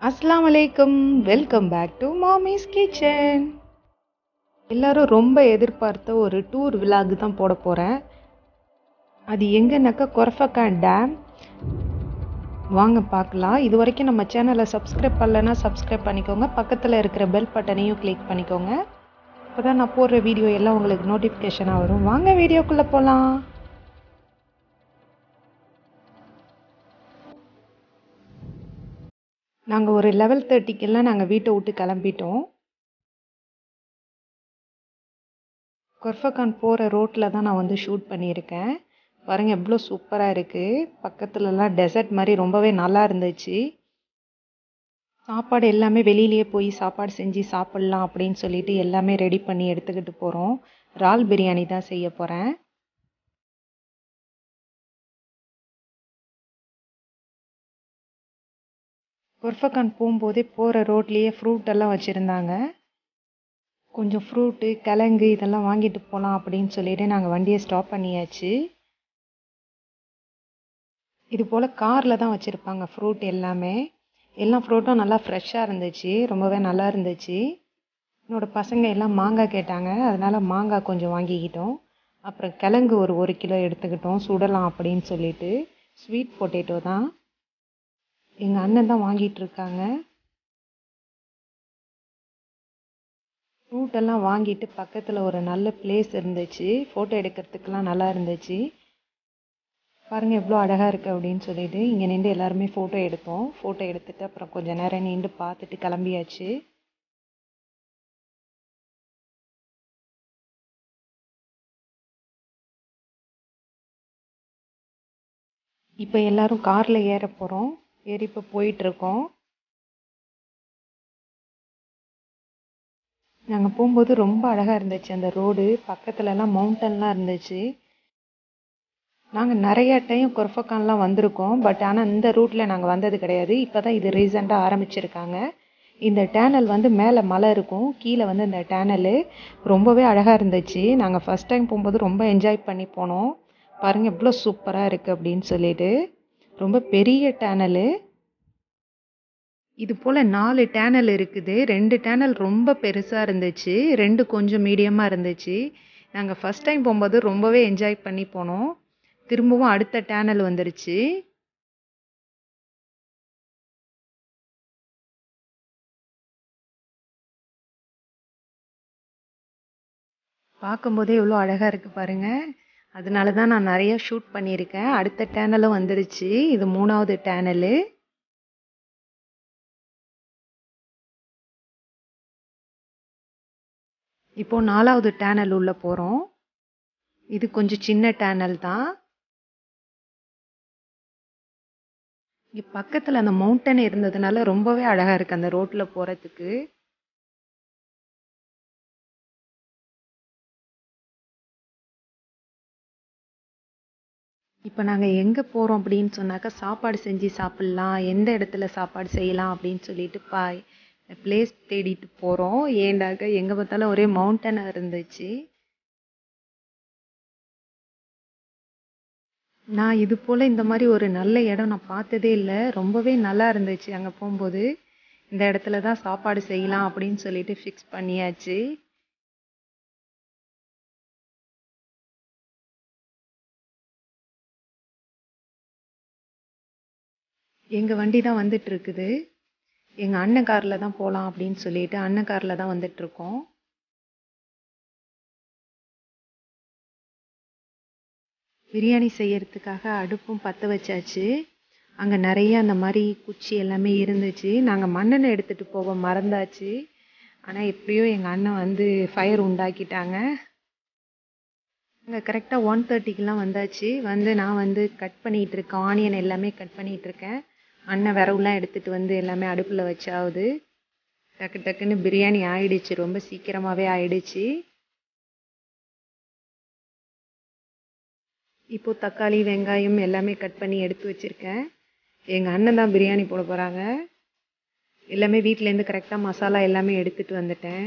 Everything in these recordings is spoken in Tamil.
அஸ்ஸலாமு அலைக்கும். Welcome back to Mami's kitchen. எல்லாரும் ரொம்ப எதிர்பார்த்த ஒரு டூர் விலாக் தான் போட போகிறேன். அது எங்கன்னாக்கா கொரஃபக்கான் டேம். வாங்க பார்க்கலாம். இது வரைக்கும் நம்ம சேனலை சப்ஸ்கிரைப் பண்ணலைன்னா சப்ஸ்கிரைப் பண்ணிக்கோங்க. பக்கத்தில் இருக்கிற பெல் பட்டனையும் கிளிக் பண்ணிக்கோங்க. அப்போ தான் நான் போடுற வீடியோ எல்லாம் உங்களுக்கு நோட்டிஃபிகேஷனாக வரும். வாங்க வீடியோக்குள்ளே போகலாம். நாங்கள் ஒரு 11:30க்கெல்லாம் நாங்கள் வீட்டை விட்டு கிளம்பிட்டோம். கொர்ஃபக்கான் போகிற ரோட்டில் தான் நான் வந்து ஷூட் பண்ணியிருக்கேன். பாருங்கள் எவ்வளோ சூப்பராக இருக்குது. பக்கத்துலலாம் டெசர்ட் மாதிரி ரொம்பவே நல்லா இருந்துச்சு. சாப்பாடு எல்லாமே வெளியிலேயே போய் சாப்பாடு செஞ்சு சாப்பிட்லாம் அப்படின்னு சொல்லிட்டு எல்லாமே ரெடி பண்ணி எடுத்துக்கிட்டு போகிறோம். இறால் பிரியாணி தான் செய்ய போகிறேன். கொர்ஃபக்கான் போகும்போதே போகிற ரோட்லேயே ஃப்ரூட் எல்லாம் வச்சுருந்தாங்க. கொஞ்சம் ஃப்ரூட்டு கிழங்கு இதெல்லாம் வாங்கிட்டு போகலாம் அப்படின்னு சொல்லிட்டு நாங்கள் வண்டியை ஸ்டாப் பண்ணியாச்சு. இது போல் காரில் தான் வச்சுருப்பாங்க ஃப்ரூட் எல்லாமே. எல்லா ஃப்ரூட்டும் நல்லா ஃப்ரெஷ்ஷாக இருந்துச்சு, ரொம்பவே நல்லா இருந்துச்சு. என்னோடய பசங்க எல்லாம் மாங்காய் கேட்டாங்க, அதனால் மாங்காய் கொஞ்சம் வாங்கிக்கிட்டோம். அப்புறம் கிழங்கு ஒரு 1 கிலோ எடுத்துக்கிட்டோம் சுடலாம் அப்படின்னு சொல்லிட்டு. ஸ்வீட் பொட்டேட்டோ தான் எங்கள் அண்ணன் தான் வாங்கிட்டு இருக்காங்க. ஃப்ரூட்டெல்லாம் வாங்கிட்டு பக்கத்தில் ஒரு நல்ல பிளேஸ் இருந்துச்சு, ஃபோட்டோ எடுக்கிறதுக்கெலாம் நல்லா இருந்துச்சு. பாருங்கள் எவ்வளோ அழகாக இருக்குது அப்படின்னு சொல்லிட்டு இங்கே நின்று எல்லாருமே ஃபோட்டோ எடுத்தோம். ஃபோட்டோ எடுத்துகிட்டு அப்புறம் கொஞ்சம் நேரம் நின்று பார்த்துட்டு கிளம்பியாச்சு. இப்போ எல்லாரும் காரில் ஏற போகிறோம். ஏறி இப்போ போயிட்டுருக்கோம். நாங்கள் போகும்போது ரொம்ப அழகாக இருந்துச்சு அந்த ரோடு. பக்கத்துலலாம் மவுண்டன்லாம் இருந்துச்சு. நாங்கள் நிறையா டைம் கொர்ஃபக்கான்லாம் வந்திருக்கோம். பட் ஆனால் இந்த ரூட்டில் நாங்கள் வந்தது கிடையாது. இப்போ தான் இது ரீசெண்டாக ஆரம்பிச்சிருக்காங்க. இந்த டேனல் வந்து மேலே மலை இருக்கும், கீழே வந்து இந்த டேனலு ரொம்பவே அழகாக இருந்துச்சு. நாங்கள் ஃபஸ்ட் டைம் போகும்போது ரொம்ப என்ஜாய் பண்ணி போனோம். பாருங்கள் எவ்வளோ சூப்பராக இருக்குது அப்படின்னு சொல்லிட்டு. ரொம்ப பெரிய டேனலு. இது போல் 4 டேனல் இருக்குது. 2 டேனல் ரொம்ப பெருசாக இருந்துச்சு, 2 கொஞ்சம் மீடியமாக இருந்துச்சு. நாங்கள் ஃபஸ்ட் டைம் போகும்போது ரொம்பவே என்ஜாய் பண்ணி போனோம். திரும்பவும் அடுத்த டேனல் வந்துருச்சு. பார்க்கும்போதே எவ்வளோ அழகாக இருக்குது பாருங்கள். அதனால தான் நான் நிறையா ஷூட் பண்ணியிருக்கேன். அடுத்த டேனலும் வந்துருச்சு. இது 3வது டேனலு. இப்போது 4வது டேனல் உள்ளே போகிறோம். இது கொஞ்சம் சின்ன டேனல் தான். இங்கே பக்கத்தில் அந்த மவுண்டன் இருந்ததுனால ரொம்பவே அழகாக இருக்குது அந்த ரோட்டில் போகிறதுக்கு. இப்போ நாங்கள் எங்கே போகிறோம் அப்படின்னு சொன்னாக்கா சாப்பாடு செஞ்சு சாப்பிட்லாம், எந்த இடத்துல சாப்பாடு செய்யலாம் அப்படின்னு சொல்லிட்டு பிளேஸ் தேடிட்டு போகிறோம். ஏண்டாக்க எங்கே பார்த்தாலும் ஒரே மவுண்டனாக இருந்துச்சு. நான் இது போல் இந்த மாதிரி ஒரு நல்ல இடம் நான் பார்த்ததே இல்லை. ரொம்பவே நல்லா இருந்துச்சு. அங்கே போகும்போது இந்த இடத்துல தான் சாப்பாடு செய்யலாம் அப்படின்னு சொல்லிட்டு ஃபிக்ஸ் பண்ணியாச்சு. எங்கள் வண்டி தான் வந்துட்டு இருக்குது. எங்கள் அண்ணன் காரில் தான் போகலாம் அப்படின்னு சொல்லிட்டு அண்ணன் காரில் தான் வந்துட்டுருக்கோம். பிரியாணி செய்யறதுக்காக அடுப்பும் பற்ற வச்சாச்சு. அங்கே நிறைய அந்த மாதிரி குச்சி எல்லாமே இருந்துச்சு. நாங்கள் மண்ணெண்ணெய் எடுத்துகிட்டு போக மறந்தாச்சு. ஆனால் எப்படியோ எங்கள் அண்ணன் வந்து ஃபயர் உண்டாக்கிட்டாங்க. அங்கே கரெக்டாக 1:30க்கெலாம் வந்தாச்சு. நான் வந்து கட் பண்ணிகிட்ருக்கேன், ஆனியன் எல்லாமே கட் பண்ணிகிட்ருக்கேன். அண்ணன் விரவுலாம் எடுத்துகிட்டு வந்து எல்லாமே அடுப்பில் வச்சாவது. டக்கு டக்குன்னு பிரியாணி ஆயிடுச்சு, ரொம்ப சீக்கிரமாகவே ஆயிடுச்சு. இப்போது தக்காளி வெங்காயம் எல்லாமே கட் பண்ணி எடுத்து வச்சுருக்கேன். எங்கள் அண்ணன் தான் பிரியாணி போட போகிறாங்க. எல்லாமே வீட்டிலேருந்து கரெக்டாக மசாலா எல்லாமே எடுத்துகிட்டு வந்துட்டேன்.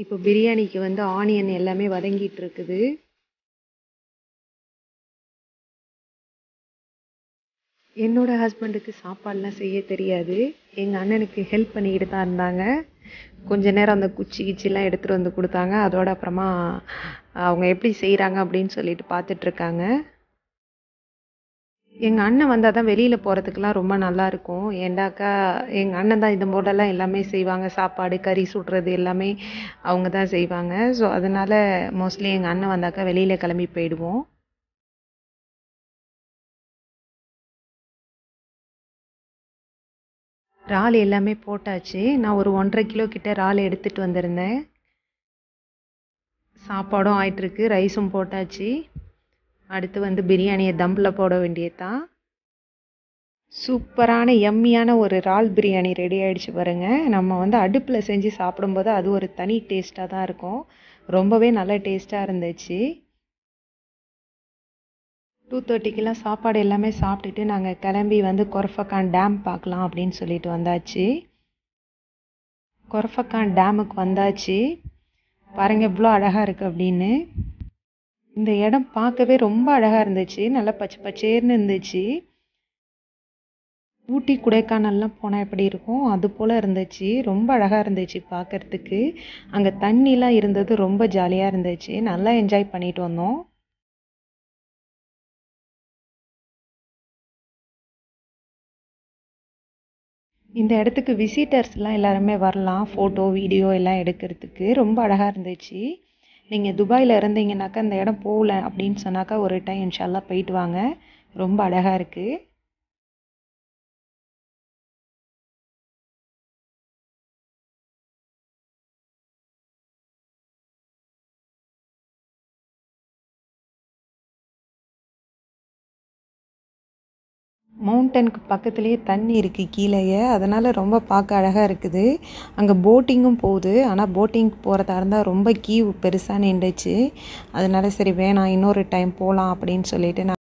இப்போ பிரியாணிக்கு வந்து ஆனியன் எல்லாமே வதங்கிட்டு இருக்குது. என்னோட ஹஸ்பண்டுக்கு சாப்பாடுலாம் செய்ய தெரியாது. எங்க அண்ணனுக்கு ஹெல்ப் பண்ணிக்கிட்டு தான் இருந்தாங்க. கொஞ்ச நேரம் அந்த குச்சி கிச்சிலாம் எடுத்துட்டு வந்து குடுத்தாங்க. அதோட அப்புறமா அவங்க எப்படி செய்றாங்க அப்படின்னு சொல்லிட்டு பார்த்துட்ருக்காங்க. எங்க அண்ணன் வந்தா தான் வெளியில போறதுக்குலாம் ரொம்ப நல்லாருக்கும். ஏன்டாக்கா, எங்க அண்ணன் தான் இந்த போடெல்லாம் எல்லாமே செய்வாங்க. சாப்பாடு, கறி சுடுறது எல்லாமே அவங்க தான் செய்வாங்க. ஸோ, அதனால மோஸ்ட்லி எங்க அண்ணன் வந்தாக்கா வெளியில கிளம்பி போயிடுவோம். இறால் எல்லாமே போட்டாச்சு. நான் ஒரு 1 1/2 கிலோ கிட்ட இறால் எடுத்துட்டு வந்திருந்தேன். சாப்பாடும் ஆயிட்டிருக்கு. ரைஸும் போட்டாச்சு. அடுத்து வந்து பிரியாணிய தம்ல போட வேண்டியது தான். சூப்பரான யம்மியான ஒரு இறால் பிரியாணி ரெடி ஆயிடுச்சு பாருங்க. நம்ம வந்து அடுப்புல செஞ்சு சாப்பிடும்போது அது ஒரு தனி டேஸ்ட்டா தான் இருக்கும். ரொம்பவே நல்ல டேஸ்ட்டா இருந்துச்சு. 2:30க்கெல்லாம் சாப்பாடு எல்லாமே சாப்பிட்டுட்டு நாங்க கிளம்பி வந்து கொரஃபக்கான் டேம் பார்க்கலாம் அப்படின்னு சொல்லிட்டு வந்தாச்சு. கொரஃபக்கான் டேமுக்கு வந்தாச்சு. பாருங்க எவ்வளோ அழகா இருக்கு அப்படின்னு. இந்த இடம் பார்க்கவே ரொம்ப அழகா இருந்துச்சு. நல்லா பச்சை பச்சேர்னு இருந்துச்சு. ஊட்டி கொடைக்கானல்லாம் போனா எப்படி இருக்கும் அது போல இருந்துச்சு. ரொம்ப அழகா இருந்துச்சு பார்க்கறதுக்கு. அங்க தண்ணிலாம் இருந்தது ரொம்ப ஜாலியா இருந்துச்சு. நல்லா என்ஜாய் பண்ணிட்டு வந்தோம். இந்த இடத்துக்கு விசிட்டர்ஸ்லாம் எல்லாருமே வரலாம். ஃபோட்டோ, வீடியோ எல்லாம் எடுக்கிறதுக்கு. ரொம்ப அழகா இருந்துச்சு. நீங்க துபாயில இருந்தீங்கன்னாக்கா இந்த இடம் போகல அப்படின்னு சொன்னாக்கா ஒரு டைம் இன்ஷா அல்லாஹ் போயிட்டு வாங்க. ரொம்ப அழகா இருக்கு. மவுண்டனுக்கு பக்கத்துலேயே தண்ணி இருக்குது கீழேயே. அதனால் ரொம்ப பார்க்க அழகாக இருக்குது. அங்கே போட்டிங்கும் போகுது. ஆனால் போட்டிங் போகிறதா இருந்தால் ரொம்ப கியூ பெருசாக நின்றுச்சு. அதனால சரி வேணாம் இன்னொரு டைம் போகலாம் அப்படின்னு சொல்லிட்டு நான்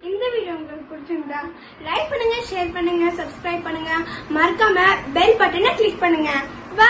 இந்த வீடியோ உங்களுக்கு பிடிச்சிருந்தா லைக் பண்ணுங்க, ஷேர் பண்ணுங்க, சப்ஸ்கிரைப் பண்ணுங்க, மறக்காம பெல் பட்டனை கிளிக் பண்ணுங்க. பை.